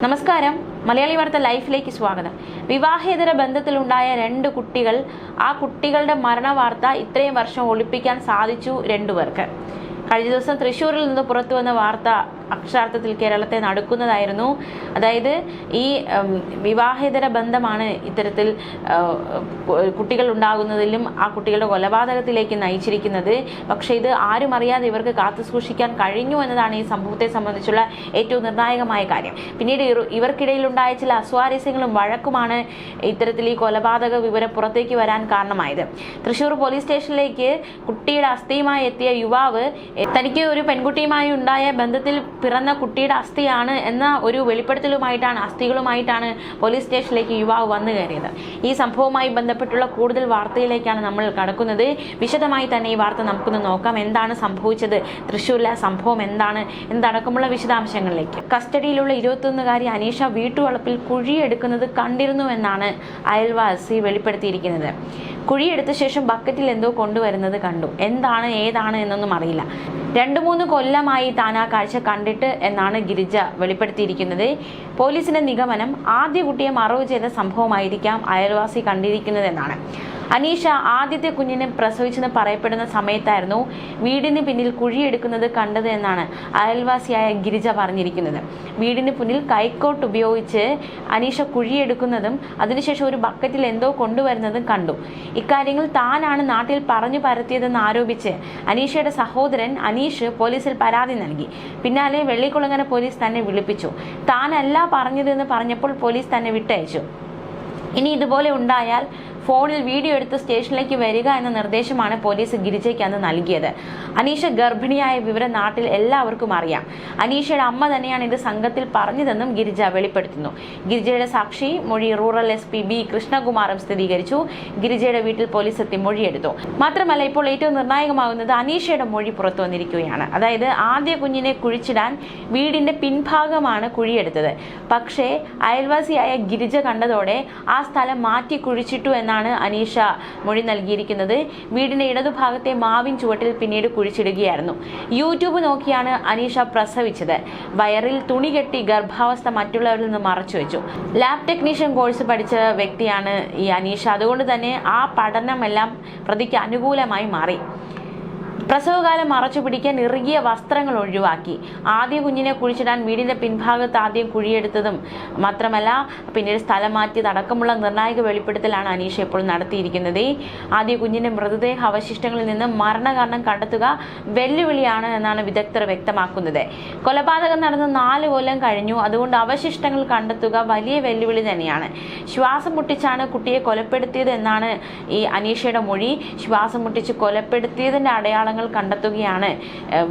നമസ്കാരം. മലയാളി വാർത്ത ലൈഫിലേക്ക് സ്വാഗതം. വിവാഹേതര ബന്ധത്തിലുണ്ടായ 2 കുട്ടികൾ, ആ കുട്ടികളുടെ മരണവാർത്ത ഇത്രയും വർഷം ഒളിപ്പിക്കാൻ സാധിച്ചു 2 പേർക്ക്. കഴിഞ്ഞ ദിവസം തൃശ്ശൂരിൽ നിന്ന് പുറത്തു വന്ന വാർത്ത അക്ഷരാർത്ഥത്തിൽ കേരളത്തെ നടുക്കുന്നതായിരുന്നു. അതായത് ഈ വിവാഹേതര ബന്ധമാണ് ഇത്തരത്തിൽ കുട്ടികൾ ഉണ്ടാകുന്നതിലും ആ കുട്ടികളുടെ കൊലപാതകത്തിലേക്ക് നയിച്ചിരിക്കുന്നത്. പക്ഷേ ഇത് ആരും അറിയാതെ ഇവർക്ക് കാത്തു സൂക്ഷിക്കാൻ കഴിഞ്ഞു എന്നതാണ് ഈ സംഭവത്തെ സംബന്ധിച്ചുള്ള ഏറ്റവും നിർണായകമായ കാര്യം. പിന്നീട് ഇവർക്കിടയിലുണ്ടായ ചില അസ്വാരസ്യങ്ങളും വഴക്കുമാണ് ഇത്തരത്തിൽ ഈ കൊലപാതക വിവരം പുറത്തേക്ക് വരാൻ കാരണമായത്. തൃശ്ശൂർ പോലീസ് സ്റ്റേഷനിലേക്ക് കുട്ടിയുടെ അസ്ഥിയുമായി എത്തിയ യുവാവ് തനിക്ക് ഒരു പെൺകുട്ടിയുമായി ഉണ്ടായ ബന്ധത്തിൽ പിറന്ന കുട്ടിയുടെ അസ്ഥിയാണ് എന്ന ഒരു അസ്ഥികളുമായിട്ടാണ് പോലീസ് സ്റ്റേഷനിലേക്ക് യുവാവ് വന്നു കയറിയത്. ഈ സംഭവവുമായി ബന്ധപ്പെട്ടുള്ള കൂടുതൽ വാർത്തയിലേക്കാണ് നമ്മൾ കടക്കുന്നത്. വിശദമായി തന്നെ ഈ വാർത്ത നമുക്കൊന്ന് നോക്കാം. എന്താണ് സംഭവിച്ചത്, തൃശ്ശൂരിലെ സംഭവം എന്താണ് എന്നതടക്കമുള്ള വിശദാംശങ്ങളിലേക്ക്. കസ്റ്റഡിയിലുള്ള 21-കാരി അനീഷ വീട്ടുവളപ്പിൽ കുഴിയെടുക്കുന്നത് കണ്ടിരുന്നുവെന്നാണ് അയൽവാസി വെളിപ്പെടുത്തിയിരിക്കുന്നത്. കുഴിയെടുത്ത ശേഷം ബക്കറ്റിൽ എന്തോ കൊണ്ടുവരുന്നത് കണ്ടു. എന്താണ് ഏതാണ് എന്നൊന്നും അറിയില്ല. 2-3 കൊല്ലമായി താൻ ആ കാഴ്ച കണ്ടിട്ട് എന്നാണ് ഗിരിജ വെളിപ്പെടുത്തിയിരിക്കുന്നത്. പോലീസിന്റെ നിഗമനം ആദ്യ കുട്ടിയെ മറവ് ചെയ്ത സംഭവമായിരിക്കാം അയൽവാസി കണ്ടിരിക്കുന്നതെന്നാണ്. അനീഷ ആദ്യത്തെ കുഞ്ഞിനെ പ്രസവിച്ചെന്ന് പറയപ്പെടുന്ന സമയത്തായിരുന്നു വീടിന് പിന്നിൽ കുഴിയെടുക്കുന്നത് കണ്ടത് എന്നാണ് അയൽവാസിയായ ഗിരിജ പറഞ്ഞിരിക്കുന്നത്. വീടിന് പിന്നിൽ കൈക്കോട്ട് ഉപയോഗിച്ച് അനീഷ കുഴിയെടുക്കുന്നതും അതിനുശേഷം ഒരു ബക്കറ്റിൽ എന്തോ കൊണ്ടുവരുന്നതും കണ്ടു. ഇക്കാര്യങ്ങൾ താനാണ് നാട്ടിൽ പറഞ്ഞു പരത്തിയതെന്ന് ആരോപിച്ച് അനീഷയുടെ സഹോദരൻ അനീഷ് പോലീസിൽ പരാതി നൽകി. പിന്നാലെ വെള്ളിക്കുളങ്ങര പോലീസ് തന്നെ വിളിപ്പിച്ചു. താനല്ല പറഞ്ഞതെന്ന് പറഞ്ഞപ്പോൾ പോലീസ് തന്നെ വിട്ടയച്ചു. ഇനി ഇതുപോലെ ഉണ്ടായാൽ ഫോണിൽ വീഡിയോ എടുത്ത് സ്റ്റേഷനിലേക്ക് വരിക എന്ന നിർദ്ദേശമാണ് പോലീസ് ഗിരിജയ്ക്ക് അന്ന് നൽകിയത്. അനീഷ ഗർഭിണിയായ വിവരം നാട്ടിൽ എല്ലാവർക്കും അറിയാം. അനീഷയുടെ അമ്മ തന്നെയാണ് ഇത് സംഘത്തിൽ പറഞ്ഞതെന്നും ഗിരിജ വെളിപ്പെടുത്തുന്നു. ഗിരിജയുടെ സാക്ഷി മൊഴി റൂറൽ SP B കൃഷ്ണകുമാറും സ്ഥിരീകരിച്ചു. ഗിരിജയുടെ വീട്ടിൽ പോലീസ് എത്തി മൊഴിയെടുത്തു. മാത്രമല്ല, ഇപ്പോൾ ഏറ്റവും നിർണായകമാകുന്നത് അനീഷയുടെ മൊഴി പുറത്തു വന്നിരിക്കുകയാണ്. അതായത് ആദ്യ കുഞ്ഞിനെ കുഴിച്ചിടാൻ വീടിന്റെ പിൻഭാഗമാണ് കുഴിയെടുത്തത്. പക്ഷേ അയൽവാസിയായ ഗിരിജ കണ്ടതോടെ ആ സ്ഥലം മാറ്റി കുഴിച്ചിട്ടു എന്നാണ് അനീഷ മൊഴി നൽകിയിരിക്കുന്നത്. വീടിന്റെ ഇടതുഭാഗത്തെ മാവിൻ ചുവട്ടിൽ പിന്നീട് കുഴിച്ചിടുകയായിരുന്നു. യൂട്യൂബ് നോക്കിയാണ് അനീഷ പ്രസവിച്ചത്. വയറിൽ തുണി കെട്ടി ഗർഭാവസ്ഥ മറ്റുള്ളവരിൽ നിന്ന് മറച്ചുവെച്ചു. ലാബ് ടെക്നീഷ്യൻ കോഴ്സ് പഠിച്ച വ്യക്തിയാണ് ഈ അനീഷ. അതുകൊണ്ട് തന്നെ ആ പഠനമെല്ലാം പ്രതിക്ക് അനുകൂലമായി മാറി. പ്രസവകാലം മറച്ചു പിടിക്കാൻ ഇറുകിയ വസ്ത്രങ്ങൾ ഒഴിവാക്കി. ആദ്യ കുഞ്ഞിനെ കുഴിച്ചിടാൻ വീടിന്റെ പിൻഭാഗത്ത് ആദ്യം കുഴിയെടുത്തതും മാത്രമല്ല പിന്നീട് സ്ഥലം മാറ്റിയതടക്കമുള്ള നിർണായക വെളിപ്പെടുത്തലാണ് അനീഷ ഇപ്പോൾ നടത്തിയിരിക്കുന്നത്. ആദ്യ കുഞ്ഞിന്റെ മൃതദേഹ അവശിഷ്ടങ്ങളിൽ നിന്ന് മരണകാരണം കണ്ടെത്തുക വെല്ലുവിളിയാണ് എന്നാണ് വിദഗ്ധർ വ്യക്തമാക്കുന്നത്. കൊലപാതകം നടന്ന് 4 കൊല്ലം കഴിഞ്ഞു. അതുകൊണ്ട് അവശിഷ്ടങ്ങൾ കണ്ടെത്തുക വലിയ വെല്ലുവിളി തന്നെയാണ്. ശ്വാസം മുട്ടിച്ചാണ് കുട്ടിയെ കൊലപ്പെടുത്തിയത് എന്നാണ് ഈ അനീഷയുടെ മൊഴി. ശ്വാസം മുട്ടിച്ച് കൊലപ്പെടുത്തിയതിന്റെ അടയാളങ്ങൾ കണ്ടെത്തുകയാണ്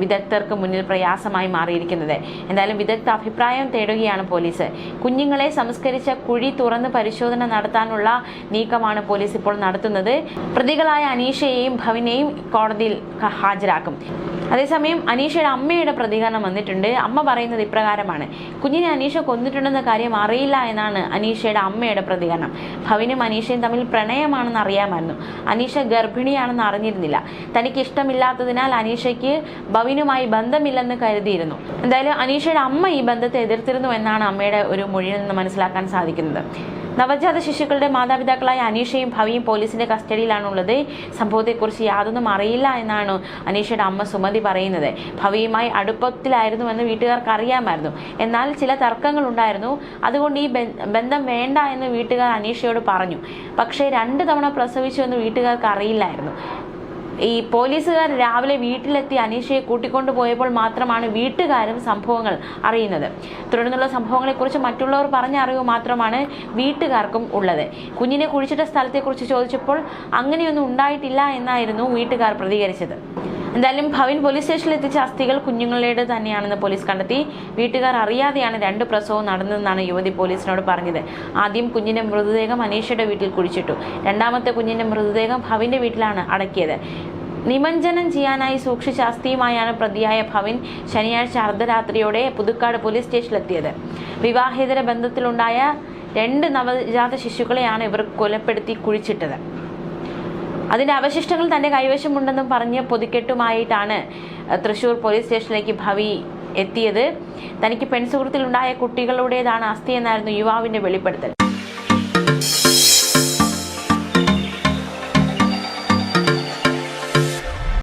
വിദഗ്ധർക്ക് മുന്നിൽ പ്രയാസമായി മാറിയിരിക്കുന്നത്. എന്തായാലും വിദഗ്ധ അഭിപ്രായം തേടുകയാണ് പോലീസ്. കുഞ്ഞുങ്ങളെ സംസ്കരിച്ച കുഴി തുറന്ന് പരിശോധന നടത്താനുള്ള നീക്കമാണ് പോലീസ് ഇപ്പോൾ നടത്തുന്നത്. പ്രതികളായ അനീഷയെയും ഭവിനെയും കോടതിയിൽ ഹാജരാക്കും. അതേസമയം അനീഷയുടെ അമ്മയുടെ പ്രതികരണം വന്നിട്ടുണ്ട്. അമ്മ പറയുന്നത് ഇപ്രകാരമാണ്: കുഞ്ഞിനെ അനീഷ കൊന്നിട്ടുണ്ടെന്ന കാര്യം അറിയില്ല എന്നാണ് അനീഷയുടെ അമ്മയുടെ പ്രതികരണം. ഭവിനും അനീഷയും തമ്മിൽ പ്രണയമാണെന്ന് അറിയാമായിരുന്നു. അനീഷ ഗർഭിണിയാണെന്ന് അറിഞ്ഞിരുന്നില്ല. തനിക്ക് ഇഷ്ടമില്ലാത്തതിനാൽ അനീഷയ്ക്ക് ഭവിനുമായി ബന്ധമില്ലെന്ന് കരുതിയിരുന്നു. എന്തായാലും അനീഷയുടെ അമ്മ ഈ ബന്ധത്തെ എതിർത്തിരുന്നു എന്നാണ് അമ്മയുടെ ഒരു മൊഴിയിൽ നിന്ന് മനസ്സിലാക്കാൻ സാധിക്കുന്നത്. നവജാത ശിശുക്കളുടെ മാതാപിതാക്കളായ അനീഷയും ഭവിയും പോലീസിന്റെ കസ്റ്റഡിയിലാണുള്ളത്. സംഭവത്തെക്കുറിച്ച് യാതൊന്നും അറിയില്ല എന്നാണ് അനീഷയുടെ അമ്മ സുമതി പറയുന്നത്. ഭവിയുമായി അടുപ്പത്തിലായിരുന്നുവെന്ന് വീട്ടുകാർക്ക് അറിയാമായിരുന്നു. എന്നാൽ ചില തർക്കങ്ങൾ ഉണ്ടായിരുന്നു. അതുകൊണ്ട് ഈ ബന്ധം വേണ്ട എന്ന് വീട്ടുകാർ അനീഷയോട് പറഞ്ഞു. പക്ഷേ 2 തവണ പ്രസവിച്ചു എന്ന് വീട്ടുകാർക്ക് അറിയില്ലായിരുന്നു. ഈ പോലീസുകാർ രാവിലെ വീട്ടിലെത്തി അനീഷയെ കൂട്ടിക്കൊണ്ടു പോയപ്പോൾ മാത്രമാണ് വീട്ടുകാരും സംഭവങ്ങൾ അറിയുന്നത്. തുടർന്നുള്ള സംഭവങ്ങളെക്കുറിച്ച് മറ്റുള്ളവർ പറഞ്ഞ അറിവ് മാത്രമാണ് വീട്ടുകാർക്കും ഉള്ളത്. കുഞ്ഞിനെ കുഴിച്ചിട്ട സ്ഥലത്തെക്കുറിച്ച് ചോദിച്ചപ്പോൾ അങ്ങനെയൊന്നും ഉണ്ടായിട്ടില്ല എന്നായിരുന്നു വീട്ടുകാർ പ്രതികരിച്ചത്. എന്തായാലും ഭവിൻ പോലീസ് സ്റ്റേഷനിൽ എത്തിച്ച അസ്ഥികൾ കുഞ്ഞുങ്ങളുടെ തന്നെയാണെന്ന് പോലീസ് കണ്ടെത്തി. വീട്ടുകാർ അറിയാതെയാണ് 2 പ്രസവവും നടന്നതെന്നാണ് യുവതി പോലീസിനോട് പറഞ്ഞത്. ആദ്യം കുഞ്ഞിന്റെ മൃതദേഹം അനീഷയുടെ വീട്ടിൽ കുഴിച്ചിട്ടു. രണ്ടാമത്തെ കുഞ്ഞിന്റെ മൃതദേഹം ഭവിന്റെ വീട്ടിലാണ് അടക്കിയത്. നിമഞ്ജനം ചെയ്യാനായി സൂക്ഷിച്ച അസ്ഥിയുമായാണ് പ്രതിയായ ഭവിൻ ശനിയാഴ്ച അർദ്ധരാത്രിയോടെ പുതുക്കാട് പോലീസ് സ്റ്റേഷനിലെത്തിയത്. വിവാഹേതര ബന്ധത്തിലുണ്ടായ 2 നവജാത ശിശുക്കളെയാണ് ഇവർ കൊലപ്പെടുത്തി കുഴിച്ചിട്ടത്. അതിന്റെ അവശിഷ്ടങ്ങൾ തന്റെ കൈവശമുണ്ടെന്നും പറഞ്ഞ് പൊതിക്കെട്ടുമായിട്ടാണ് തൃശ്ശൂർ പോലീസ് സ്റ്റേഷനിലേക്ക് ഭവി എത്തിയത്. തനിക്ക് പെൺസുഹൃത്തിലുണ്ടായ കുട്ടികളുടേതാണ് അസ്ഥി എന്നായിരുന്നു യുവാവിന്റെ വെളിപ്പെടുത്തൽ.